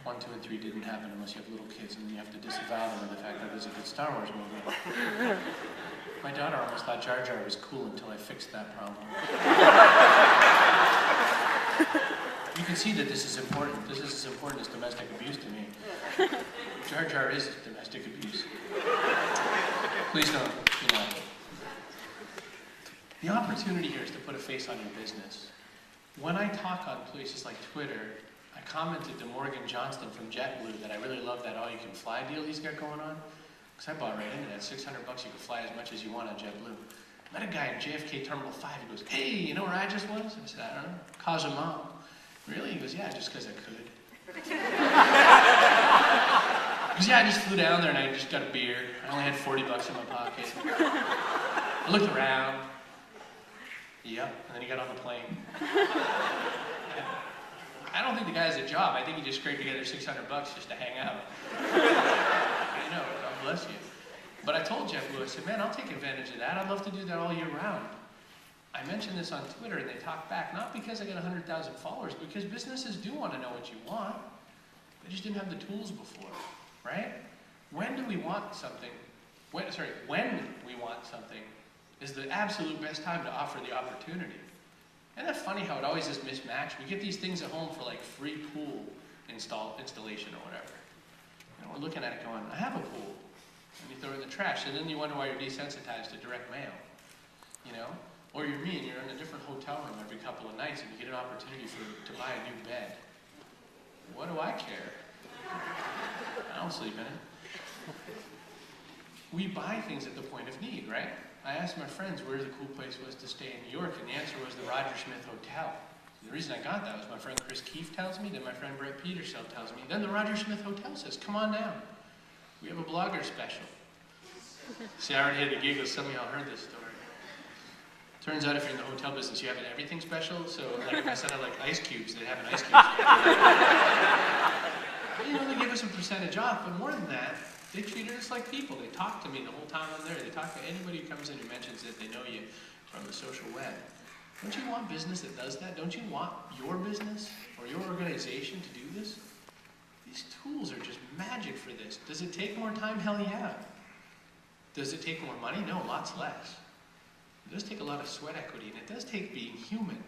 1, 2, and 3 didn't happen unless you have little kids, and then you have to disavow them with the fact that it was a good Star Wars movie. My daughter almost thought Jar Jar was cool until I fixed that problem. You can see that this is important. This is as important as domestic abuse to me. Jar Jar is domestic abuse. Please don't, The opportunity here is to put a face on your business. When I talk on places like Twitter, I commented to Morgan Johnston from JetBlue that I really love that all-you-can-fly deal he's got going on. Because I bought right into that. $600 you can fly as much as you want on JetBlue. I met a guy at JFK Terminal 5. He goes, "Hey, you know where I just was?" I said, "I don't know. Cozumel." "Really?" He goes, "Yeah, just because I could." He goes, "Yeah, I just flew down there and I just got a beer. I only had $40 in my pocket. I looked around. Yep, and then he got on the plane." I don't think the guy has a job. I think he just scraped together $600 just to hang out. I know, God bless you. But I told JetBlue, I said, "Man, I'll take advantage of that. I'd love to do that all year round." I mentioned this on Twitter and they talked back, not because I got 100,000 followers, because businesses do want to know what you want. They just didn't have the tools before, right? When do we want something? When we want something is the absolute best time to offer the opportunity. Isn't that funny how it always is mismatched? We get these things at home for like free pool installation or whatever. We're looking at it going, I have a pool. And you throw it in the trash. And then you wonder why you're desensitized to direct mail. Or you're me and you're in a different hotel room every couple of nights and you get an opportunity to buy a new bed. What do I care? I don't sleep in it. We buy things at the point of need, right? I asked my friends where the cool place was to stay in New York, and the answer was the Roger Smith Hotel. The reason I got that was my friend Chris Keefe tells me, then my friend Brett Peterson tells me, then the Roger Smith Hotel says, "Come on down. We have a blogger special." See, I already had the giggle. Some of y'all heard this story. Turns out if you're in the hotel business, you have an everything special. So like if I said I like ice cubes, they have an ice cube special. They give us a percentage off, but more than that, they treated us like people. They talk to me the whole time I'm there. They talk to anybody who comes in who mentions that they know you from the social web. Don't you want business that does that? Don't you want your business or your organization to do this? These tools are just magic for this. Does it take more time? Hell yeah. Does it take more money? No, lots less. It does take a lot of sweat equity, and it does take being human.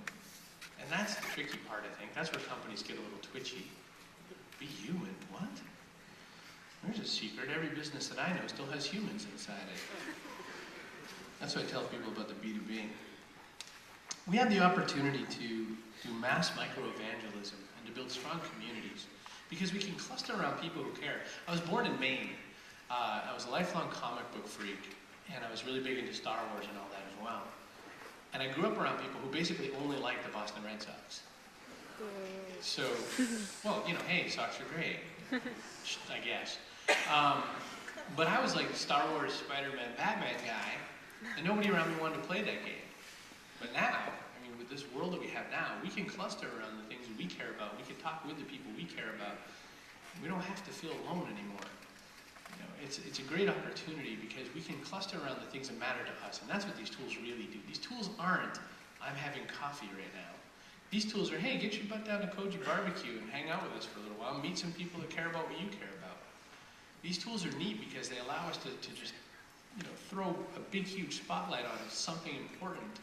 And that's the tricky part, I think. That's where companies get a little twitchy. Be human? What? There's a secret. Every business that I know still has humans inside it. That's what I tell people about the B2B. We have the opportunity to do mass micro-evangelism and to build strong communities because we can cluster around people who care. I was born in Maine. I was a lifelong comic book freak, and I was really big into Star Wars and all that as well. And I grew up around people who basically only liked the Boston Red Sox. So, hey, Sox are great, I guess. But I was like the Star Wars, Spider-Man, Batman guy, and nobody around me wanted to play that game. But now, with this world that we have now, we can cluster around the things we care about. We can talk with the people we care about. We don't have to feel alone anymore. It's a great opportunity because we can cluster around the things that matter to us, and that's what these tools really do. These tools aren't, I'm having coffee right now. These tools are, hey, get your butt down to Koji Barbecue and hang out with us for a little while, meet some people that care about what you care about. These tools are neat because they allow us to just throw a big, huge spotlight on something important,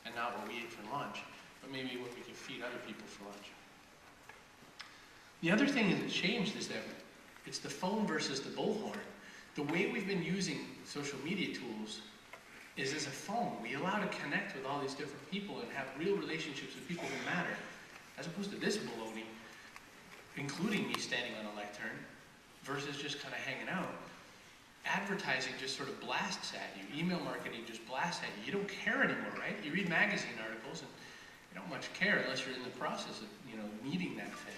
and not what we ate for lunch, but maybe what we can feed other people for lunch. The other thing that's changed is that it's the phone versus the bullhorn. The way we've been using social media tools is as a phone. We allow to connect with all these different people and have real relationships with people who matter, as opposed to this baloney, including me standing on a lectern, versus just kind of hanging out. Advertising just sort of blasts at you. Email marketing just blasts at you. You don't care anymore, right? You read magazine articles and you don't much care unless you're in the process of, needing that thing.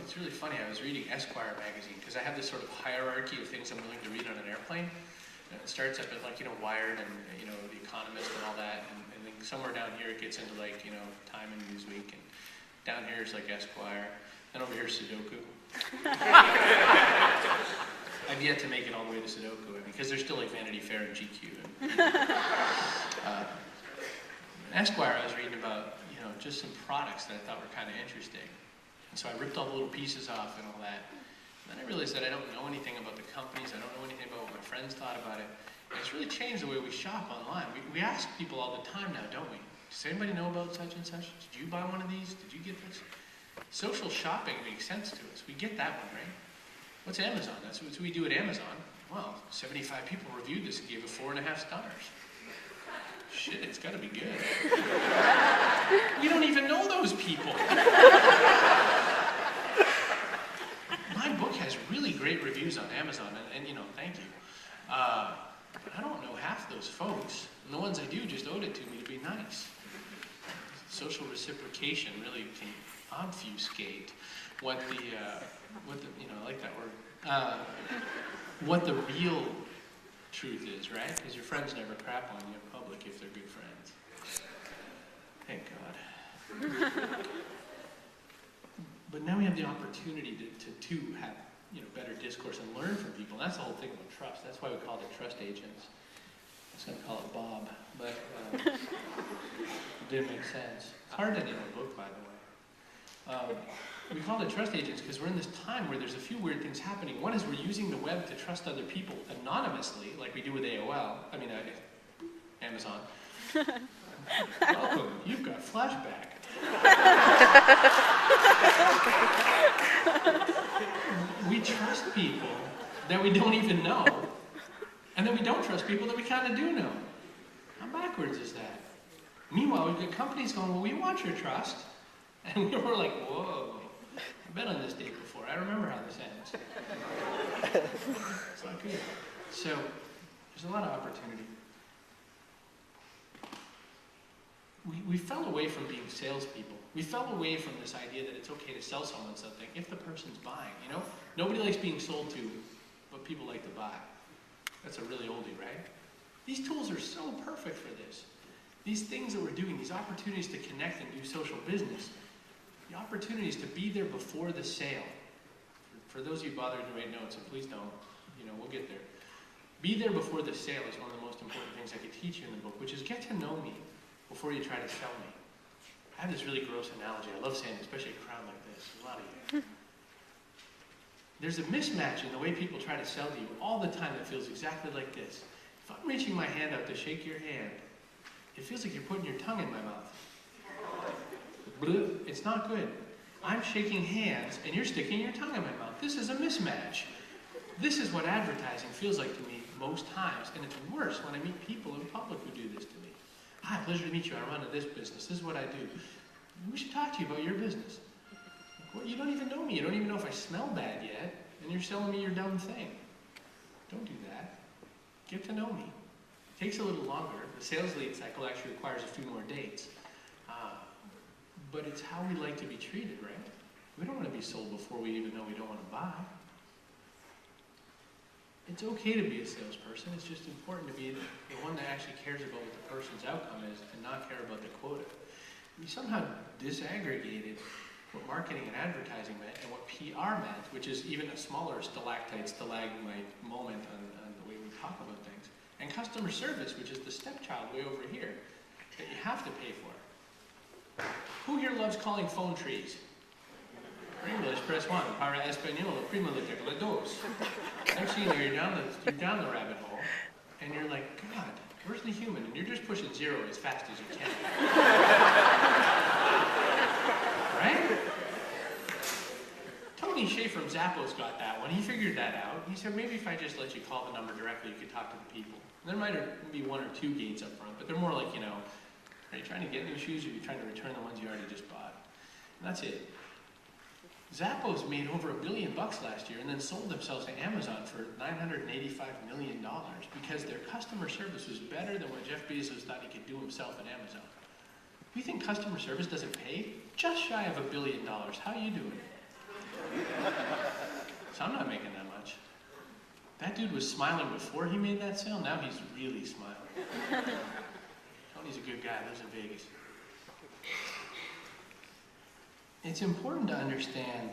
It's really funny. I was reading Esquire magazine because I have this sort of hierarchy of things I'm willing to read on an airplane. And it starts up at Wired and, The Economist and all that. And then somewhere down here it gets into Time and Newsweek. And down here is Esquire. Then over here is Sudoku. I've yet to make it all the way to Sudoku because there's still Vanity Fair and GQ. Esquire, I was reading about, just some products that I thought were kind of interesting. And so I ripped all the little pieces off and all that. And then I realized that I don't know anything about the companies. I don't know anything about what my friends thought about it. And it's really changed the way we shop online. We ask people all the time now, don't we? Does anybody know about such and such? Did you buy one of these? Did you get this? Social shopping makes sense to us. We get that one, right? What's Amazon? That's what we do at Amazon. Well, 75 people reviewed this and gave it 4.5 stars. Shit, it's got to be good. We don't even know those people. My book has really great reviews on Amazon, and you know, thank you. But I don't know half those folks, and the ones I do just owed it to me to be nice. Social reciprocation really can obfuscate what the you know, I like that word. What the real truth is, right? Because your friends never crap on you in public if they're good friends. Thank God. But now we have the opportunity to have, you know, better discourse and learn from people. And that's the whole thing about trust. That's why we call it trust agents. I was going to call it Bob, but it didn't make sense. It's hard to name a book, by the way. We call it trust agents because we're in this time where there's a few weird things happening. One is we're using the web to trust other people anonymously, like we do with Amazon. Welcome, you've got flashback. We trust people that we don't even know, and then we don't trust people that we kind of do know. How backwards is that? Meanwhile, we've got companies going, well, we want your trust. And we're like, whoa, I've been on this date before. I remember how this ends. It's not good. So, there's a lot of opportunity. We fell away from being salespeople. We fell away from this idea that it's okay to sell someone something if the person's buying, you know? Nobody likes being sold to, but people like to buy. That's a really oldie, right? These tools are so perfect for this. These things that we're doing, these opportunities to connect and do social business, the opportunities to be there before the sale. For those of you bothering to write notes, and please don't, you know, we'll get there. Be there before the sale is one of the most important things I could teach you in the book, which is get to know me before you try to sell me. I have this really gross analogy. I love saying it, especially a crowd like this. A lot of you. There's a mismatch in the way people try to sell to you all the time that feels exactly like this. If I'm reaching my hand out to shake your hand, it feels like you're putting your tongue in my mouth. It's not good. I'm shaking hands and you're sticking your tongue in my mouth. This is a mismatch. This is what advertising feels like to me most times, and it's worse when I meet people in public who do this to me. Hi, pleasure to meet you. I run this business. This is what I do. We should talk to you about your business. Well, you don't even know me. You don't even know if I smell bad yet, and you're selling me your dumb thing. Don't do that. Get to know me. It takes a little longer. The sales lead cycle actually requires a few more dates. But it's how we like to be treated, right? We don't want to be sold before we even know we don't want to buy. It's okay to be a salesperson. It's just important to be the one that actually cares about what the person's outcome is and not care about the quota. We somehow disaggregated what marketing and advertising meant and what PR meant, which is even a smaller stalactite, stalagmite moment on the way we talk about things. And customer service, which is the stepchild way over here, that you have to pay for. Who here loves calling phone trees? For English, press 1. Para Español, prima la tecla dos. Next thing you know, you're down the rabbit hole, and you're like, God, where's the human? And you're just pushing 0 as fast as you can. Right? Tony Shea from Zappos got that one. He figured that out. He said, maybe if I just let you call the number directly, you could talk to the people. And there might be 1 or 2 gates up front, but they're more like, you know, are you trying to get new shoes or are you trying to return the ones you already just bought? And that's it. Zappos made over $1 billion last year and then sold themselves to Amazon for $985 million because their customer service was better than what Jeff Bezos thought he could do himself at Amazon. You think customer service doesn't pay? Just shy of $1 billion. How are you doing? So I'm not making that much. That dude was smiling before he made that sale. Now he's really smiling. Tony's a good guy. Lives in Vegas. It's important to understand